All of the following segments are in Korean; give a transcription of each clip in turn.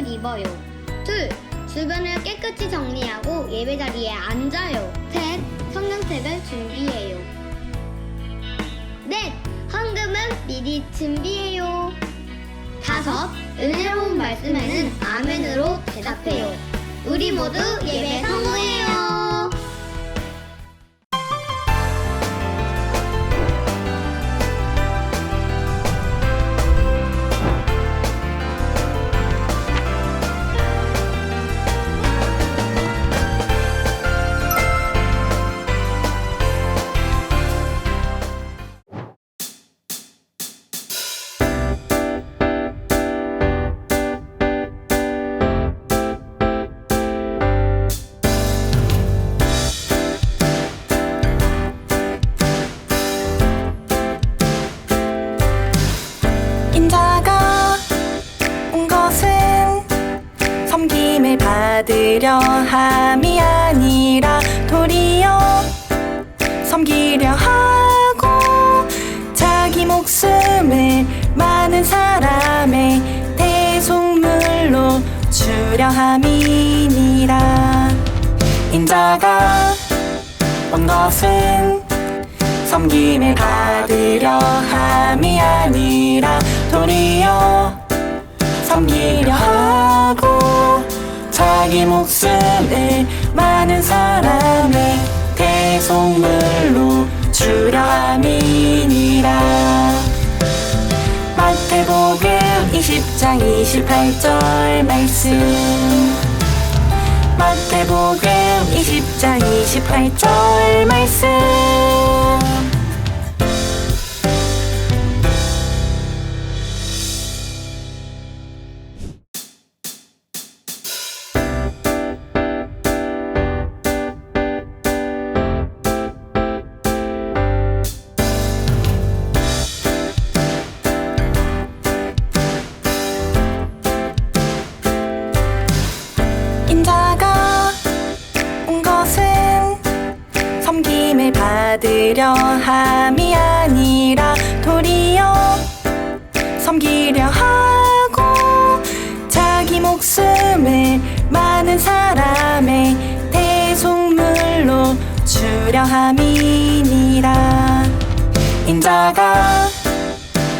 옷을 입어요. 둘, 주변을 깨끗이 정리하고 예배 자리에 앉아요. 셋, 성경책을 준비해요. 넷, 헌금은 미리 준비해요. 다섯, 은혜로운 말씀에는 아멘으로 대답해요. 우리 모두 예배 성공해요. 인자가 온 것은 섬김을 받으려 함이 아니라 도리어 섬기려 하고 자기 목숨을 많은 사람의 대속물로 주려 함이니라. 인자가 온 것은 섬김을 받으려 함이 아니라 도리어 섬기려 하고 자기 목숨을 많은 사람의 대속물로 주려 함이니라. 마태복음 20장 28절 말씀. 마태복음 20장 28절 말씀. 인자가 온 것은 섬김을 받으려 함이 아니라 도리어 섬기려 하고 자기 목숨을 많은 사람의 대속물로 주려 함이니라. 인자가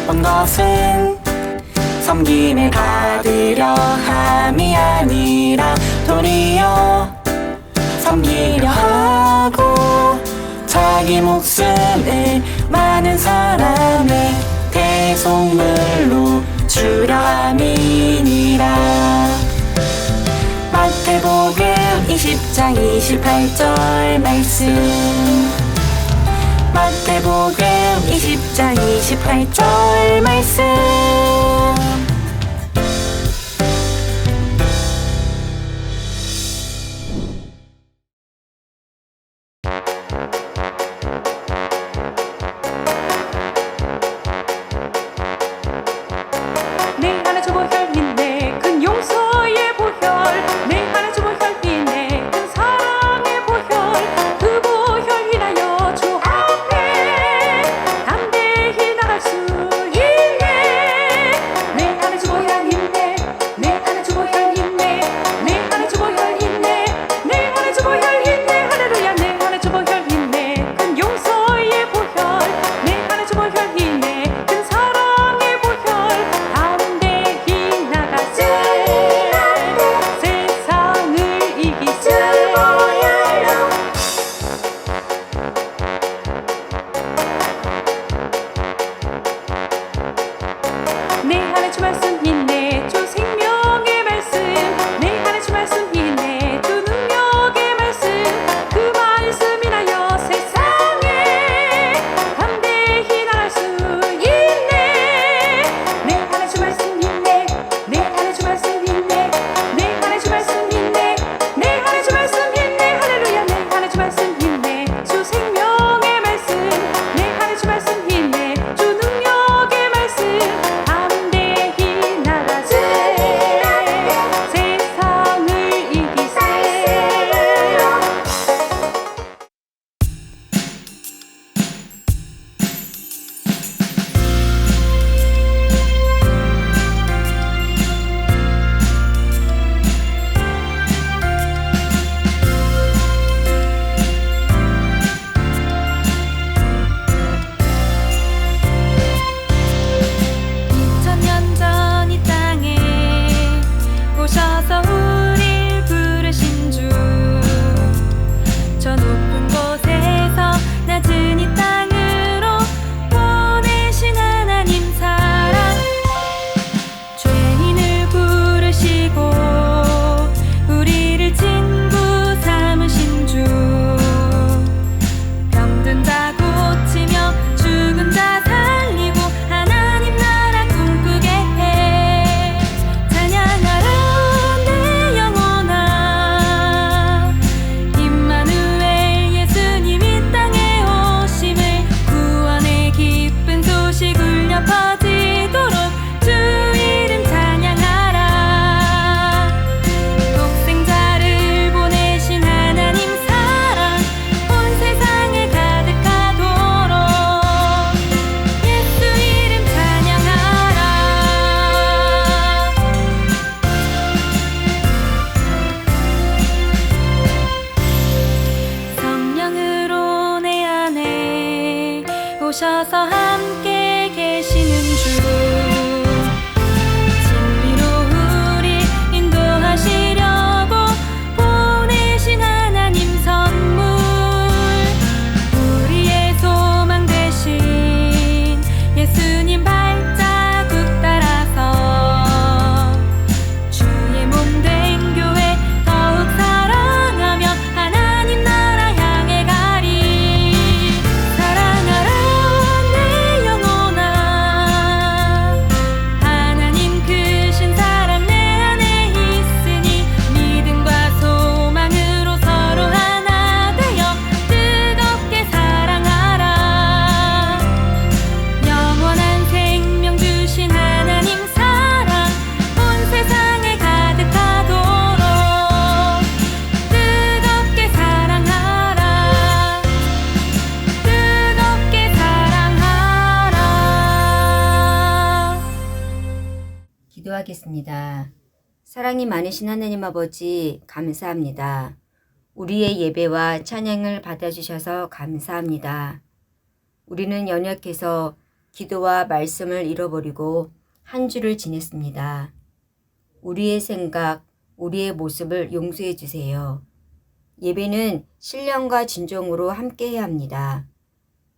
온 것은 섬김을 받으려 함이 아니라 도리어 섬기려 하고 자기 목숨을 많은 사람의 대속물로 주려 함이니라. 마태복음 20장 28절 말씀. 마태복음 20장 28절 말씀. 내 하나 주보 혈인내 큰 용서의 보혈 내 하나 주보 혈인내 큰 사랑의 보혈 그 보혈 인하여 주 앞에 담대히 나갈 수 있네. 오셔서 함께 계시는 주 진리로 우리 인도하시려고 보내신 하나님 선물 우리의 소망 되신 예수님 발자국 따라서 주의 몸 된 교회 더욱 사랑하며 하나님 나라 향해 가리 사랑하라 내 영혼아 하나님 크신 사랑 내 안에 있으니 믿음과 소망으로 서로 하나 되어 뜨겁게 사랑하라 영원한 생명 주신 하나님 사랑 온 세상에 가득하도록 뜨겁게 사랑하라 뜨겁게 사랑하라. 기도하겠습니다. 사랑이 많으신 하나님 아버지 감사합니다. 우리의 예배와 찬양을 받아주셔서 감사합니다. 우리는 연약해서 기도와 말씀을 잃어버리고 한 주를 지냈습니다. 우리의 생각, 우리의 모습을 용서해 주세요. 예배는 신령과 진정으로 함께해야 합니다.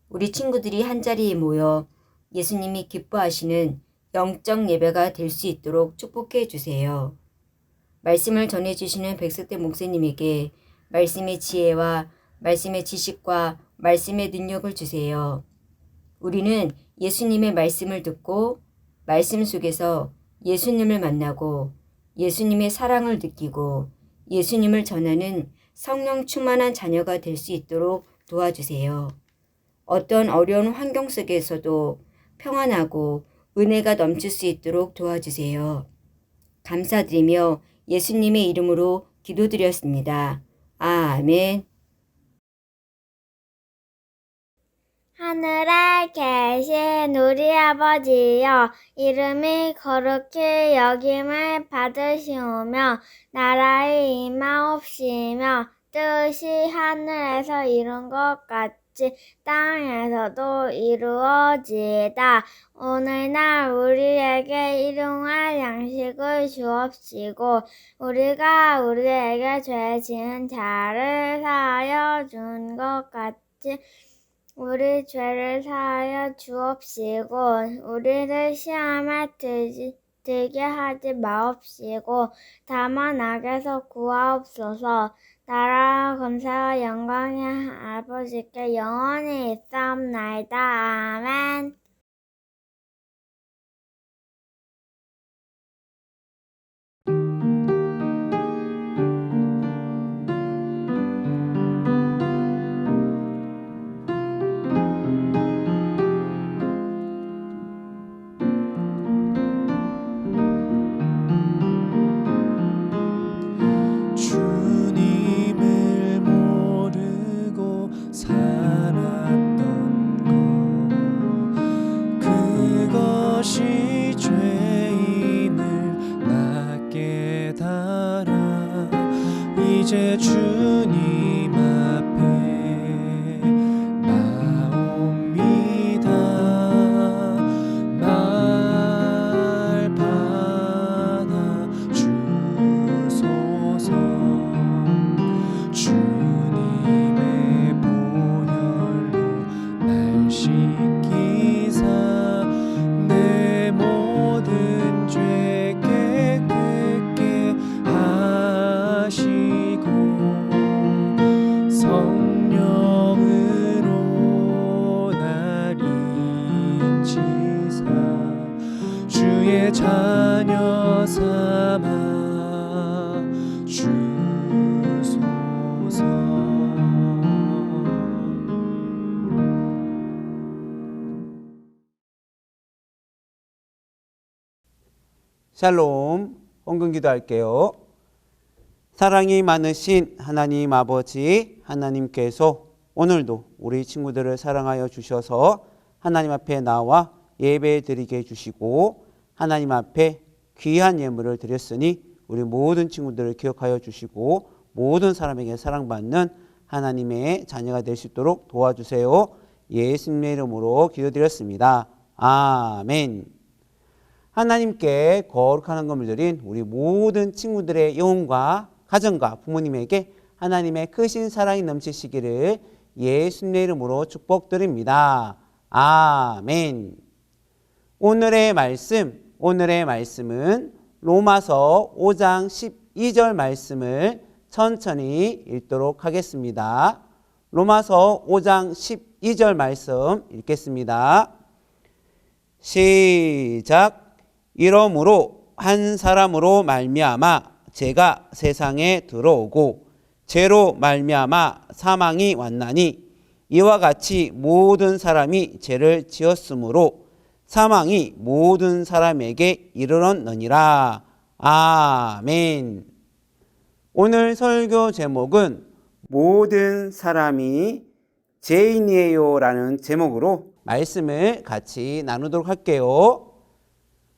우리 친구들이 한자리에 모여 예수님이 기뻐하시는 영적 예배가 될 수 있도록 축복해 주세요. 말씀을 전해주시는 백석대 목사님에게 말씀의 지혜와 말씀의 지식과 말씀의 능력을 주세요. 우리는 예수님의 말씀을 듣고 말씀 속에서 예수님을 만나고 예수님의 사랑을 느끼고 예수님을 전하는 성령 충만한 자녀가 될 수 있도록 도와주세요. 어떤 어려운 환경 속에서도 평안하고 은혜가 넘칠 수 있도록 도와주세요. 감사드리며 예수님의 이름으로 기도드렸습니다. 아멘. 하늘에 계신 우리 아버지여 이름이 거룩히 여김을 받으시오며 나라의 임하옵시며 뜻이 하늘에서 이룬 것 같이 땅에서도 이루어지이다. 오늘날 우리에게 일용할 양식을 주옵시고 우리가 우리에게 죄 지은 자를 사하여 준 것 같이 우리 죄를 사하여 주옵시고 우리를 시험에 들게 하지 마옵시고 다만 악에서 구하옵소서. 나라와 권세와 영광이 아버지께 영원히 있사옵나이다. 아멘. 주님을 모르고 살았던 것 그것이 죄임을 나 깨달아 이제 주님 앞에 나옵니다. 날 받아 주소서. 주님의 보혈로 날 씻기사 내 모든 죄 깨끗게 하시고 성령으로 날 인치사 주의 자녀 삼아 주소서. 샬롬, 헌금기도 할게요. 사랑이 많으신 하나님 아버지 하나님께서 오늘도 우리 친구들을 사랑하여 주셔서 하나님 앞에 나와 예배 드리게 해주시고 하나님 앞에 귀한 예물을 드렸으니 우리 모든 친구들을 기억하여 주시고 모든 사람에게 사랑받는 하나님의 자녀가 될 수 있도록 도와주세요. 예수님의 이름으로 기도드렸습니다. 아멘. 하나님께 거룩한 헌금을 드린 우리 모든 친구들의 영혼과 가정과 부모님에게 하나님의 크신 사랑이 넘치시기를 예수님의 이름으로 축복드립니다. 아멘. 오늘의 말씀은 로마서 5장 12절 말씀을 천천히 읽도록 하겠습니다. 로마서 5장 12절 말씀 읽겠습니다. 시작. 이러므로 한 사람으로 말미암아 죄가 세상에 들어오고 죄로 말미암아 사망이 왔나니 이와 같이 모든 사람이 죄를 지었으므로 사망이 모든 사람에게 이르렀느니라. 아멘. 오늘 설교 제목은 모든 사람이 죄인이에요 라는 제목으로 말씀을 같이 나누도록 할게요.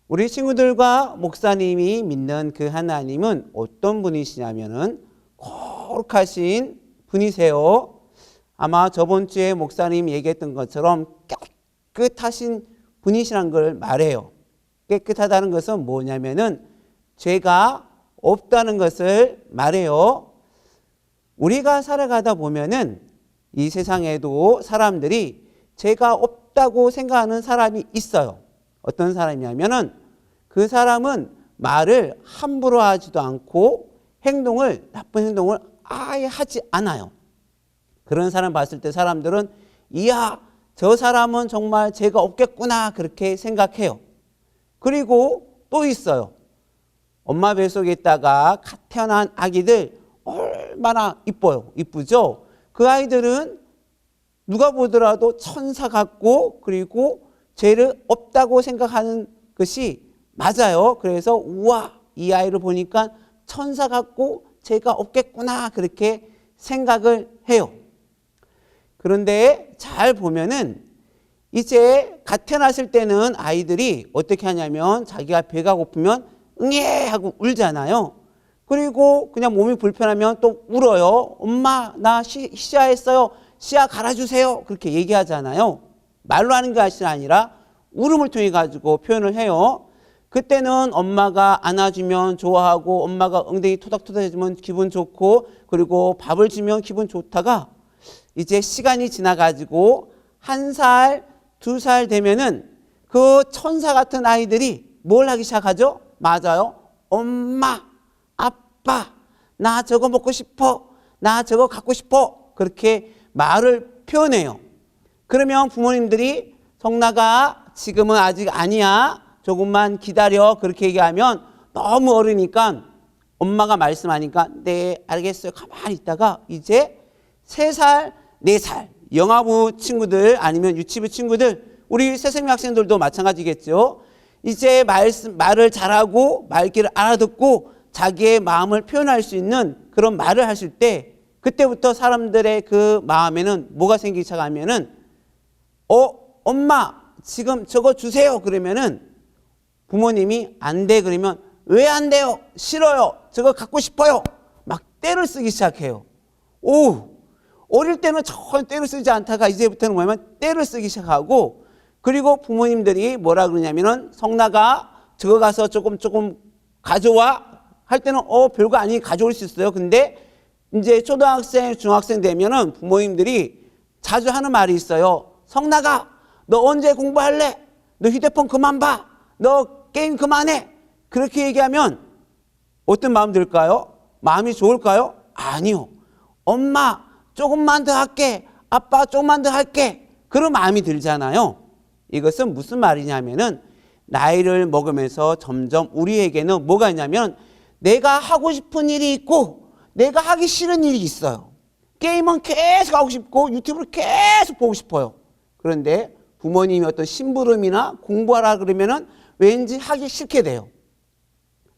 우리 친구들과 목사님이 믿는 그 하나님은 어떤 분이시냐면은 거룩하신 분이세요. 아마 저번 주에 목사님 얘기했던 것처럼 깨끗하신 분이시란 걸 말해요. 깨끗하다는 것은 뭐냐면은 죄가 없다는 것을 말해요. 우리가 살아가다 보면은 이 세상에도 사람들이 죄가 없다고 생각하는 사람이 있어요. 어떤 사람이냐면은 그 사람은 말을 함부로 하지도 않고 나쁜 행동을 아예 하지 않아요. 그런 사람 봤을 때 사람들은 이야, 저 사람은 정말 죄가 없겠구나 그렇게 생각해요. 그리고 또 있어요. 엄마 뱃속에 있다가 갓 태어난 아기들 얼마나 이쁘죠? 그 아이들은 누가 보더라도 천사 같고 그리고 죄를 없다고 생각하는 것이 맞아요. 그래서 우와, 이 아이를 보니까 천사 같고 죄가 없겠구나 그렇게 생각을 해요. 그런데 잘 보면은 이제 갓 태어났을 때는 아이들이 어떻게 하냐면 자기가 배가 고프면 응애 하고 울잖아요. 그리고 그냥 몸이 불편하면 또 울어요. 엄마, 나 시야했어요. 시야 갈아주세요. 그렇게 얘기하잖아요. 말로 하는 것이 아니라 울음을 통해 가지고 표현을 해요. 그때는 엄마가 안아주면 좋아하고 엄마가 엉덩이 토닥토닥 해주면 기분 좋고 그리고 밥을 주면 기분 좋다가 이제 시간이 지나가지고 1살, 2살 되면은 그 천사 같은 아이들이 뭘 하기 시작하죠? 맞아요. 엄마, 아빠, 나 저거 먹고 싶어. 나 저거 갖고 싶어. 그렇게 말을 표현해요. 그러면 부모님들이 성나가 지금은 아직 아니야. 조금만 기다려. 그렇게 얘기하면 너무 어리니까 엄마가 말씀하니까 네, 알겠어요. 가만히 있다가 이제 3살, 4살 영아부 친구들 아니면 유치부 친구들 우리 새생명 학생들도 마찬가지겠죠. 이제 말을 잘하고 말귀를 알아듣고 자기의 마음을 표현할 수 있는 그런 말을 하실 때 그때부터 사람들의 그 마음에는 뭐가 생기기 시작하면은 엄마 지금 저거 주세요. 그러면은 부모님이 안 돼. 그러면 왜 안 돼요? 싫어요. 저거 갖고 싶어요. 막 떼를 쓰기 시작해요. 어릴 때는 전혀 떼를 쓰지 않다가 이제부터는 뭐냐면 떼를 쓰기 시작하고 그리고 부모님들이 뭐라 그러냐면은 성나가 저거 가서 조금 가져와 할 때는 별거 아니 가져올 수 있어요. 근데 이제 초등학생, 중학생 되면은 부모님들이 자주 하는 말이 있어요. 성나가 너 언제 공부할래? 너 휴대폰 그만 봐. 너 게임 그만해. 그렇게 얘기하면 어떤 마음 들까요? 마음이 좋을까요? 아니요. 엄마 조금만 더 할게. 아빠 조금만 더 할게. 그런 마음이 들잖아요. 이것은 무슨 말이냐면은 나이를 먹으면서 점점 우리에게는 뭐가 있냐면 내가 하고 싶은 일이 있고 내가 하기 싫은 일이 있어요. 게임은 계속 하고 싶고 유튜브를 계속 보고 싶어요. 그런데 부모님이 어떤 심부름이나 공부하라 그러면은 왠지 하기 싫게 돼요.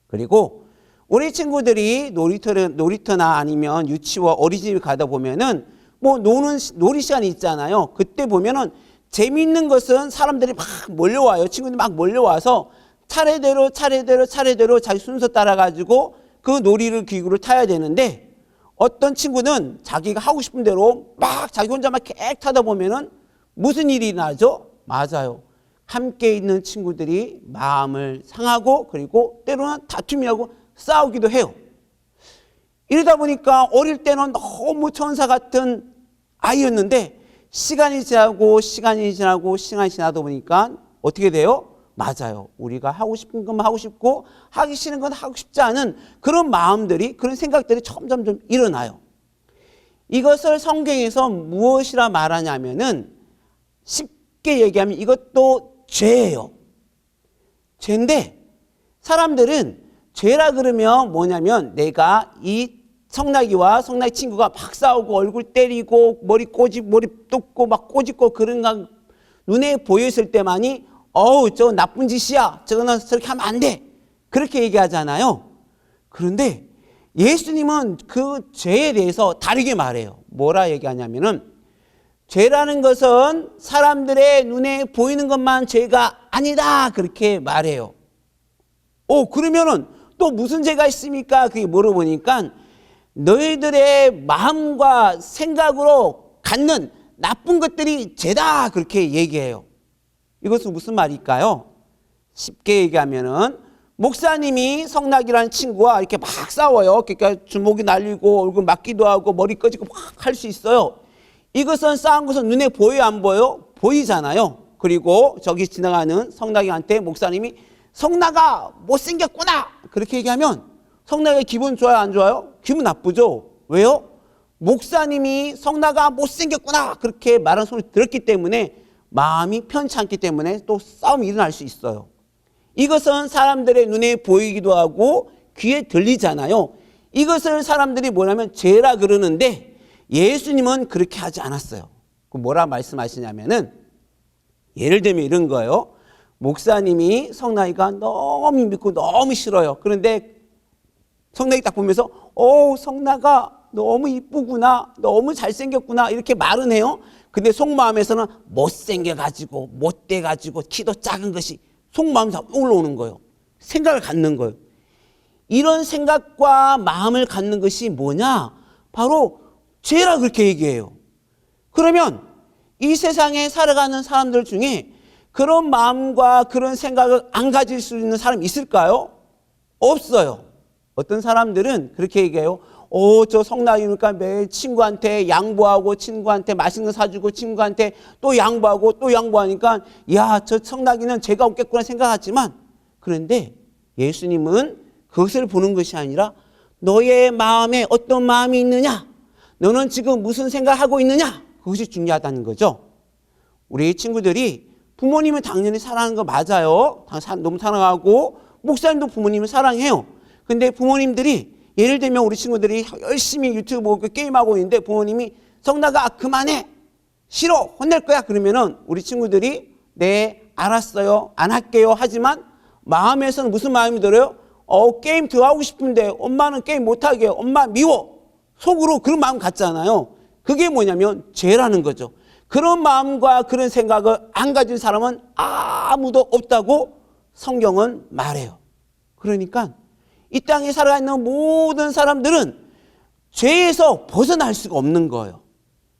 그리고 우리 친구들이 놀이터나 아니면 유치원 어린이집 가다 보면은 뭐 놀이 시간이 있잖아요. 그때 보면은 재미있는 것은 사람들이 막 몰려와요. 친구들이 막 몰려와서 차례대로 자기 순서 따라가지고 그 놀이를 기구를 타야 되는데 어떤 친구는 자기가 하고 싶은 대로 막 자기 혼자 막 객 타다 보면은 무슨 일이 나죠? 맞아요. 함께 있는 친구들이 마음을 상하고 그리고 때로는 다툼이라고 싸우기도 해요. 이러다 보니까 어릴 때는 너무 천사 같은 아이였는데 시간이 지나다 보니까 어떻게 돼요? 맞아요. 우리가 하고 싶은 것만 하고 싶고 하기 싫은 건 하고 싶지 않은 그런 마음들이, 그런 생각들이 점점 일어나요. 이것을 성경에서 무엇이라 말하냐면은 쉽게 얘기하면 이것도 죄예요. 죄인데 사람들은 죄라 그러면 뭐냐면 내가 이 성나기와 성나기 친구가 막 싸우고 얼굴 때리고 머리 뜯고 막 꼬집고 그런 거 눈에 보였을 때만이 어우 저 나쁜 짓이야, 저거는 저렇게 하면 안 돼, 그렇게 얘기하잖아요. 그런데 예수님은 그 죄에 대해서 다르게 말해요. 뭐라 얘기하냐면은 죄라는 것은 사람들의 눈에 보이는 것만 죄가 아니다, 그렇게 말해요. 그러면은 또 무슨 죄가 있습니까? 그게 물어보니까 너희들의 마음과 생각으로 갖는 나쁜 것들이 죄다, 그렇게 얘기해요. 이것은 무슨 말일까요? 쉽게 얘기하면은 목사님이 성낙이라는 친구와 이렇게 막 싸워요. 그러니까 주먹이 날리고 얼굴 맞기도 하고 머리 꺼지고 막 할 수 있어요. 이것은 싸운 것은 눈에 보여요, 안 보여요? 보이잖아요. 그리고 저기 지나가는 성낙이한테 목사님이 성낙아 못생겼구나, 그렇게 얘기하면 성낙이 기분 좋아요, 안 좋아요? 기분 나쁘죠. 왜요? 목사님이 성낙아 못생겼구나 그렇게 말하는 소리 들었기 때문에 마음이 편치 않기 때문에 또 싸움이 일어날 수 있어요. 이것은 사람들의 눈에 보이기도 하고 귀에 들리잖아요. 이것을 사람들이 뭐냐면 죄라 그러는데 예수님은 그렇게 하지 않았어요. 뭐라 말씀하시냐면은 예를 들면 이런 거예요. 목사님이 성나이가 너무 믿고 너무 싫어요. 그런데 성나이 딱 보면서 성나가 너무 이쁘구나, 너무 잘생겼구나 이렇게 말은 해요. 근데 속마음에서는 못생겨가지고 못돼가지고 키도 작은 것이 속마음에서 올라오는 거예요. 생각을 갖는 거예요. 이런 생각과 마음을 갖는 것이 뭐냐? 바로 죄라 그렇게 얘기해요. 그러면 이 세상에 살아가는 사람들 중에 그런 마음과 그런 생각을 안 가질 수 있는 사람이 있을까요? 없어요. 어떤 사람들은 그렇게 얘기해요. 저 성낙이니까 매일 친구한테 양보하고 친구한테 맛있는 거 사주고 친구한테 또 양보하고 또 양보하니까 야, 저 성낙이는 죄가 없겠구나 생각하지만, 그런데 예수님은 그것을 보는 것이 아니라 너의 마음에 어떤 마음이 있느냐, 너는 지금 무슨 생각하고 있느냐, 그것이 중요하다는 거죠. 우리 친구들이 부모님은 당연히 사랑하는 거 맞아요. 너무 사랑하고 목사님도 부모님을 사랑해요. 근데 부모님들이 예를 들면 우리 친구들이 열심히 유튜브 보고 게임하고 있는데 부모님이 성낙아 그만해, 싫어, 혼낼 거야, 그러면은 우리 친구들이 네 알았어요, 안 할게요 하지만 마음에서는 무슨 마음이 들어요? 게임 더 하고 싶은데 엄마는 게임 못하게 해요, 엄마 미워, 속으로 그런 마음 갖잖아요. 그게 뭐냐면 죄라는 거죠. 그런 마음과 그런 생각을 안 가진 사람은 아무도 없다고 성경은 말해요. 그러니까 이 땅에 살아있는 모든 사람들은 죄에서 벗어날 수가 없는 거예요.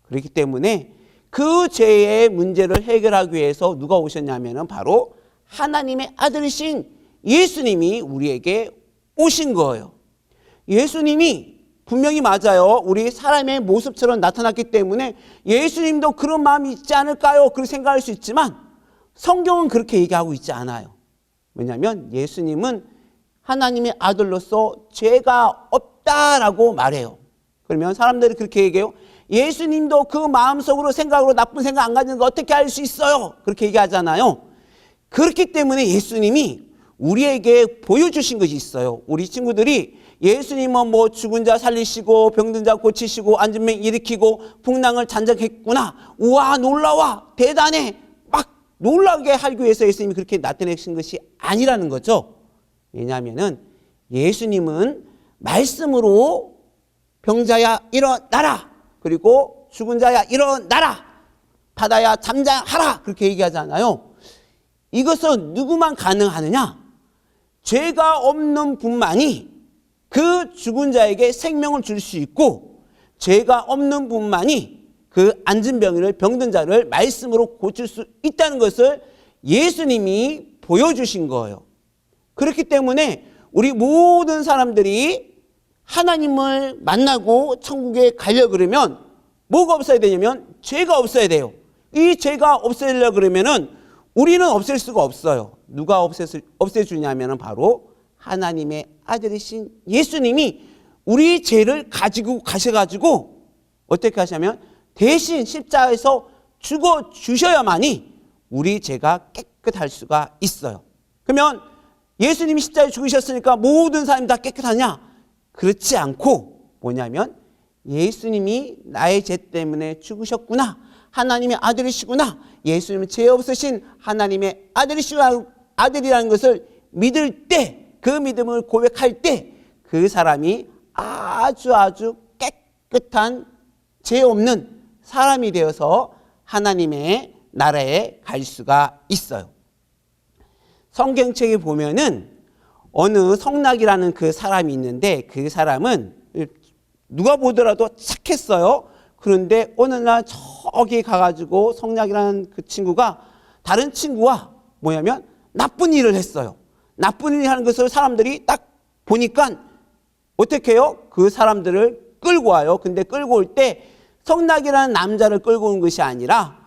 그렇기 때문에 그 죄의 문제를 해결하기 위해서 누가 오셨냐면 바로 하나님의 아들이신 예수님이 우리에게 오신 거예요. 예수님이 분명히 맞아요. 우리 사람의 모습처럼 나타났기 때문에 예수님도 그런 마음이 있지 않을까요? 그렇게 생각할 수 있지만 성경은 그렇게 얘기하고 있지 않아요. 왜냐하면 예수님은 하나님의 아들로서 죄가 없다라고 말해요. 그러면 사람들이 그렇게 얘기해요. 예수님도 그 마음속으로 생각으로 나쁜 생각 안 가지는 거 어떻게 알 수 있어요? 그렇게 얘기하잖아요. 그렇기 때문에 예수님이 우리에게 보여주신 것이 있어요. 우리 친구들이 예수님은 뭐 죽은 자 살리시고 병든 자 고치시고 앉은 명 일으키고 풍랑을 잔적했구나, 우와 놀라워 대단해, 막 놀라게 하기 위해서 예수님이 그렇게 나타내신 것이 아니라는 거죠. 왜냐하면은 예수님은 말씀으로 병자야 일어나라, 그리고 죽은 자야 일어나라, 바다야 잠잠하라, 그렇게 얘기하잖아요. 이것은 누구만 가능하느냐? 죄가 없는 분만이 그 죽은 자에게 생명을 줄 수 있고 죄가 없는 분만이 그 그 앉은 병든 자를 말씀으로 고칠 수 있다는 것을 예수님이 보여주신 거예요. 그렇기 때문에 우리 모든 사람들이 하나님을 만나고 천국에 가려고 그러면 뭐가 없어야 되냐면 죄가 없어야 돼요. 이 죄가 없애려고 그러면은 우리는 없앨 수가 없어요. 누가 없애주냐면은 바로 하나님의 아들이신 예수님이 우리 죄를 가지고 가셔가지고 어떻게 하시냐면 대신 십자가에서 죽어 주셔야만이 우리 죄가 깨끗할 수가 있어요. 그러면 예수님이 십자가에 죽으셨으니까 모든 사람이 다 깨끗하냐? 그렇지 않고 뭐냐면 예수님이 나의 죄 때문에 죽으셨구나. 하나님의 아들이시구나. 예수님은 죄 없으신 하나님의 아들이라는 것을 믿을 때, 그 믿음을 고백할 때 그 사람이 아주 깨끗한 죄 없는 사람이 되어서 하나님의 나라에 갈 수가 있어요. 성경책에 보면은 어느 성락이라는 그 사람이 있는데 그 사람은 누가 보더라도 착했어요. 그런데 어느 날 저기 가가지고 성락이라는 그 친구가 다른 친구와 뭐냐면 나쁜 일을 했어요. 나쁜 일을 하는 것을 사람들이 딱 보니까 어떻게 해요? 그 사람들을 끌고 와요. 근데 끌고 올 때 성락이라는 남자를 끌고 온 것이 아니라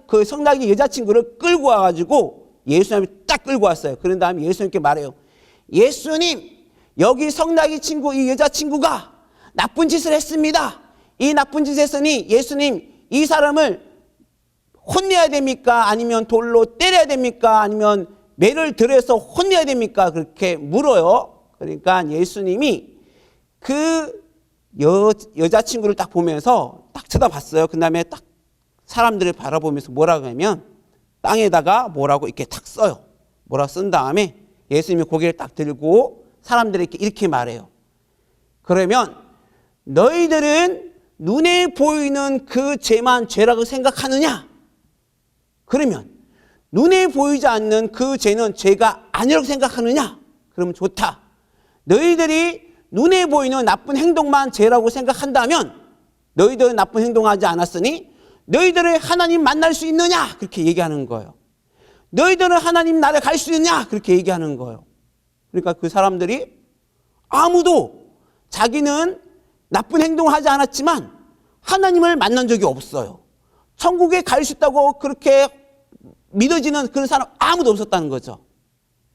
그 성락이 여자친구를 끌고 와가지고 예수님이 딱 끌고 왔어요. 그런 다음에 예수님께 말해요. 예수님, 여기 성락이 친구, 이 여자친구가 나쁜 짓을 했습니다. 이 나쁜 짓을 했으니 예수님, 이 사람을 혼내야 됩니까? 아니면 돌로 때려야 됩니까? 아니면 매를 들여서 혼내야 됩니까? 그렇게 물어요. 그러니까 예수님이 그 여자친구를 딱 보면서 딱 쳐다봤어요. 그 다음에 딱 사람들을 바라보면서 뭐라고 하면 땅에다가 뭐라고 이렇게 탁 써요. 뭐라고 쓴 다음에 예수님이 고개를 딱 들고 사람들에게 이렇게 말해요. 그러면 너희들은 눈에 보이는 그 죄만 죄라고 생각하느냐? 그러면 눈에 보이지 않는 그 죄는 죄가 아니라고 생각하느냐? 그러면 좋다. 너희들이 눈에 보이는 나쁜 행동만 죄라고 생각한다면 너희들은 나쁜 행동하지 않았으니 너희들은 하나님 만날 수 있느냐? 그렇게 얘기하는 거예요. 너희들은 하나님 나라에 갈 수 있느냐? 그렇게 얘기하는 거예요. 그러니까 그 사람들이 아무도 자기는 나쁜 행동을 하지 않았지만 하나님을 만난 적이 없어요. 천국에 갈 수 있다고 그렇게 믿어지는 그런 사람 아무도 없었다는 거죠.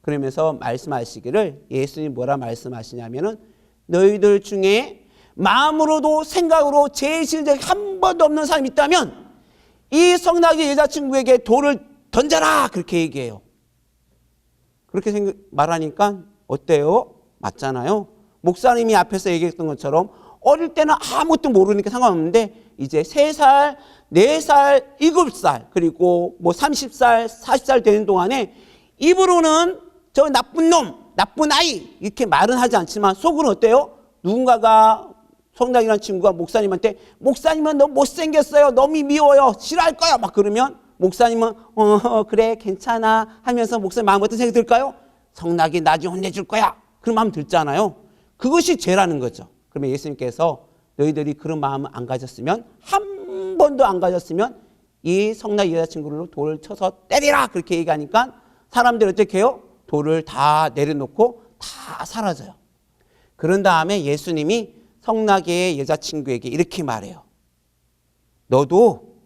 그러면서 말씀하시기를 예수님이 뭐라 말씀하시냐면은 너희들 중에 마음으로도 생각으로 죄 지은 적이 한 번도 없는 사람이 있다면 이 성락의 여자친구에게 돌을 던져라 그렇게 얘기해요. 그렇게 말하니까 어때요? 맞잖아요. 목사님이 앞에서 얘기했던 것처럼 어릴 때는 아무것도 모르니까 상관없는데 이제 3살, 4살, 7살 그리고 뭐 30살, 40살 되는 동안에 입으로는 저 나쁜 놈, 나쁜 아이 이렇게 말은 하지 않지만 속으로는 어때요? 누군가가 성락이라는 친구가 목사님한테 목사님은 너무 못생겼어요. 너무 미워요. 싫어할 거야. 막 그러면 목사님은 그래 괜찮아 하면서 목사님 마음 어떤 생각이 들까요? 성락이 나중에 혼내줄 거야. 그런 마음 들잖아요. 그것이 죄라는 거죠. 그러면 예수님께서 너희들이 그런 마음을 안 가졌으면 한 번도 안 가졌으면 이 성락 여자친구를 돌을 쳐서 때리라 그렇게 얘기하니까 사람들이 어떻게 해요? 돌을 다 내려놓고 다 사라져요. 그런 다음에 예수님이 성락의 여자친구에게 이렇게 말해요. 너도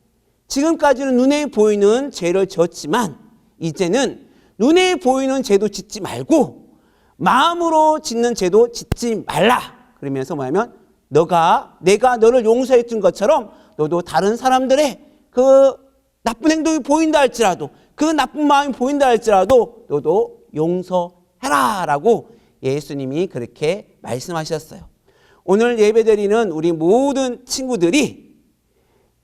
지금까지는 눈에 보이는 죄를 지었지만 이제는 눈에 보이는 죄도 짓지 말고 마음으로 짓는 죄도 짓지 말라. 그러면서 뭐냐면 내가 너를 용서해 준 것처럼 너도 다른 사람들의 그 나쁜 행동이 보인다 할지라도 그 나쁜 마음이 보인다 할지라도 너도 용서해라 라고 예수님이 그렇게 말씀하셨어요. 오늘 예배드리는 우리 모든 친구들이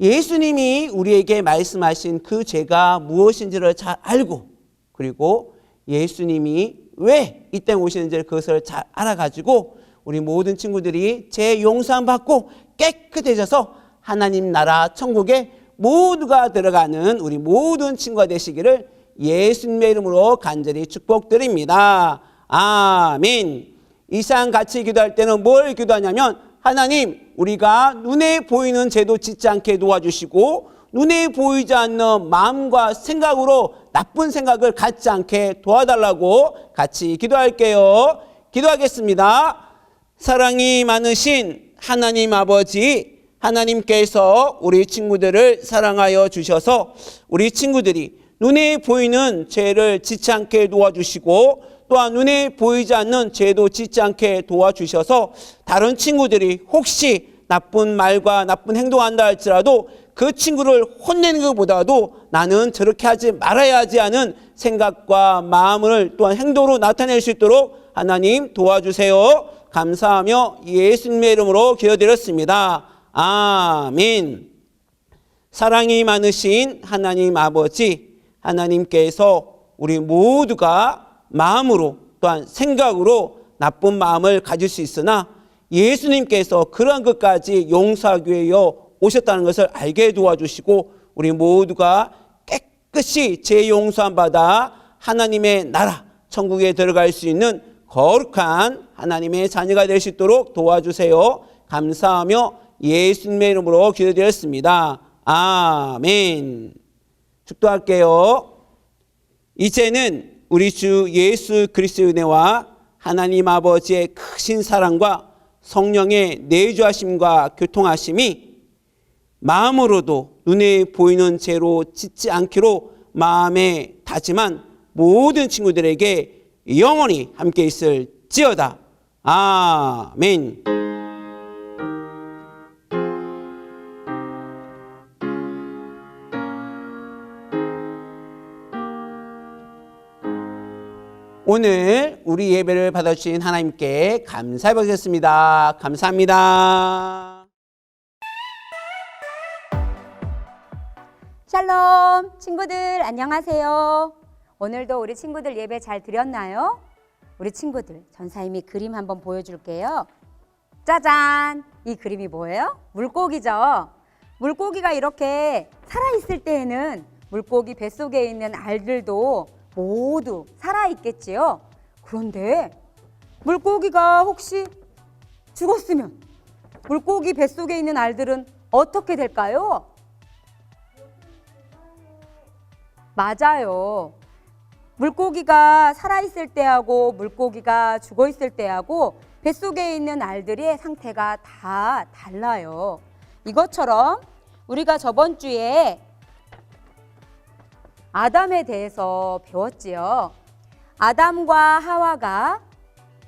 예수님이 우리에게 말씀하신 그 죄가 무엇인지를 잘 알고 그리고 예수님이 왜 이 땅에 오시는지를 그것을 잘 알아가지고 우리 모든 친구들이 죄 용서함 받고 깨끗해져서 하나님 나라 천국에 모두가 들어가는 우리 모든 친구가 되시기를 예수님의 이름으로 간절히 축복드립니다. 아멘. 이 시간 같이 기도할 때는 뭘 기도하냐면 하나님, 우리가 눈에 보이는 죄도 짓지 않게 도와주시고 눈에 보이지 않는 마음과 생각으로 나쁜 생각을 갖지 않게 도와달라고 같이 기도할게요. 기도하겠습니다. 사랑이 많으신 하나님 아버지, 하나님께서 우리 친구들을 사랑하여 주셔서 우리 친구들이 눈에 보이는 죄를 짓지 않게 도와주시고 또한 눈에 보이지 않는 죄도 짓지 않게 도와주셔서 다른 친구들이 혹시 나쁜 말과 나쁜 행동한다 할지라도 그 친구를 혼내는 것보다도 나는 저렇게 하지 말아야 하지 않은 생각과 마음을 또한 행동으로 나타낼 수 있도록 하나님 도와주세요. 감사하며 예수님의 이름으로 기도드렸습니다. 아멘. 사랑이 많으신 하나님 아버지, 하나님께서 우리 모두가 마음으로 또한 생각으로 나쁜 마음을 가질 수 있으나 예수님께서 그러한 것까지 용서하기 위하여 오셨다는 것을 알게 도와주시고 우리 모두가 깨끗이 죄 용서함 받아 하나님의 나라 천국에 들어갈 수 있는 거룩한 하나님의 자녀가 될 수 있도록 도와주세요. 감사하며 예수님의 이름으로 기도드렸습니다. 아멘. 축도할게요. 이제는 우리 주 예수 그리스도의 은혜와 하나님 아버지의 크신 사랑과 성령의 내주하심과 교통하심이 마음으로도 눈에 보이는 죄로 짓지 않기로 마음에 다짐한 모든 친구들에게 영원히 함께 있을지어다. 아멘. 오늘 우리 예배를 받아주신 하나님께 감사해 보겠습니다. 감사합니다. 샬롬 친구들 안녕하세요. 오늘도 우리 친구들 예배 잘 드렸나요? 우리 친구들 전사님이 그림 한번 보여줄게요. 짜잔! 이 그림이 뭐예요? 물고기죠. 물고기가 이렇게 살아있을 때에는 물고기 뱃속에 있는 알들도 모두 살아있겠지요. 그런데 물고기가 혹시 죽었으면 물고기 뱃속에 있는 알들은 어떻게 될까요? 맞아요. 물고기가 살아있을 때하고 물고기가 죽어있을 때하고 뱃속에 있는 알들의 상태가 다 달라요. 이것처럼 우리가 저번 주에 아담에 대해서 배웠지요. 아담과 하와가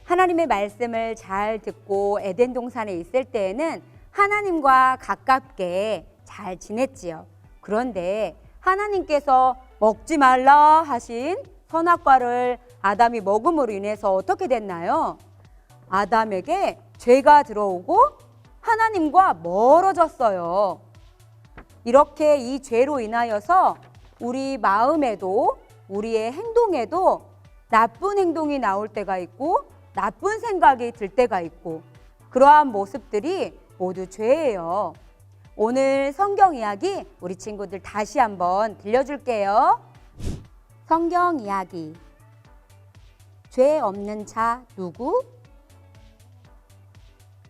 하나님의 말씀을 잘 듣고 에덴 동산에 있을 때에는 하나님과 가깝게 잘 지냈지요. 그런데 하나님께서 먹지 말라 하신 선악과를 아담이 먹음으로 인해서 어떻게 됐나요? 아담에게 죄가 들어오고 하나님과 멀어졌어요. 이렇게 이 죄로 인하여서 우리 마음에도 우리의 행동에도 나쁜 행동이 나올 때가 있고 나쁜 생각이 들 때가 있고 그러한 모습들이 모두 죄예요. 오늘 성경 이야기 우리 친구들 다시 한번 들려줄게요. 성경 이야기. 죄 없는 자 누구?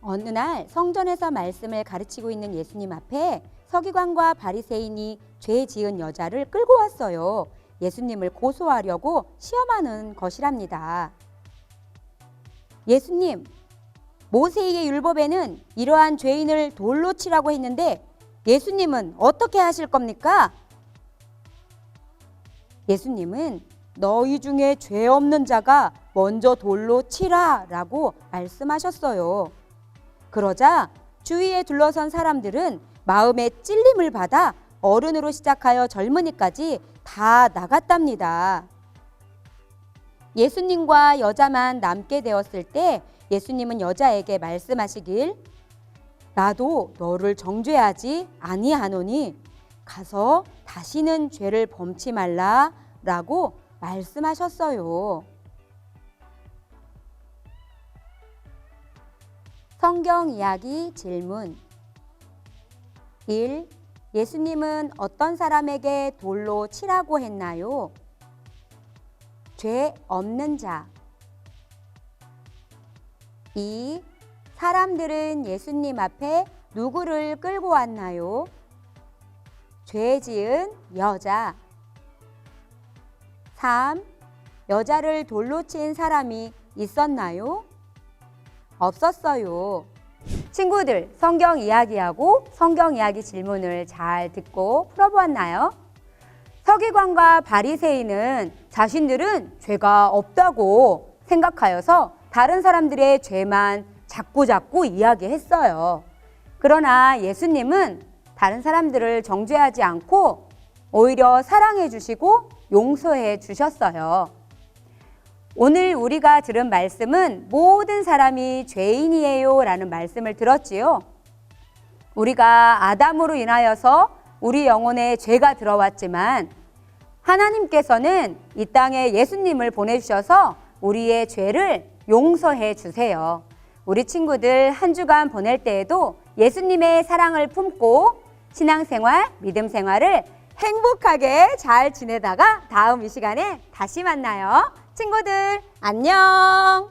어느 날 성전에서 말씀을 가르치고 있는 예수님 앞에 서기관과 바리새인이 죄 지은 여자를 끌고 왔어요. 예수님을 고소하려고 시험하는 것이랍니다. 예수님, 모세의 율법에는 이러한 죄인을 돌로 치라고 했는데 예수님은 어떻게 하실 겁니까? 예수님은 너희 중에 죄 없는 자가 먼저 돌로 치라 라고 말씀하셨어요. 그러자 주위에 둘러선 사람들은 마음에 찔림을 받아 어른으로 시작하여 젊은이까지 다 나갔답니다. 예수님과 여자만 남게 되었을 때 예수님은 여자에게 말씀하시길 나도 너를 정죄하지 아니하노니 가서 다시는 죄를 범치 말라 라고 말씀하셨어요. 성경 이야기 질문 1. 예수님은 어떤 사람에게 돌로 치라고 했나요? 죄 없는 자. 2. 사람들은 예수님 앞에 누구를 끌고 왔나요? 죄 지은 여자. 3. 여자를 돌로 친 사람이 있었나요? 없었어요. 친구들, 성경 이야기하고 성경 이야기 질문을 잘 듣고 풀어보았나요? 서기관과 바리새인은 자신들은 죄가 없다고 생각하여서 다른 사람들의 죄만 자꾸자꾸 이야기했어요. 그러나 예수님은 다른 사람들을 정죄하지 않고 오히려 사랑해 주시고 용서해 주셨어요. 오늘 우리가 들은 말씀은 모든 사람이 죄인이에요 라는 말씀을 들었지요. 우리가 아담으로 인하여서 우리 영혼에 죄가 들어왔지만 하나님께서는 이 땅에 예수님을 보내주셔서 우리의 죄를 용서해 주세요. 우리 친구들 한 주간 보낼 때에도 예수님의 사랑을 품고 신앙생활, 믿음생활을 행복하게 잘 지내다가 다음 이 시간에 다시 만나요. 친구들 안녕.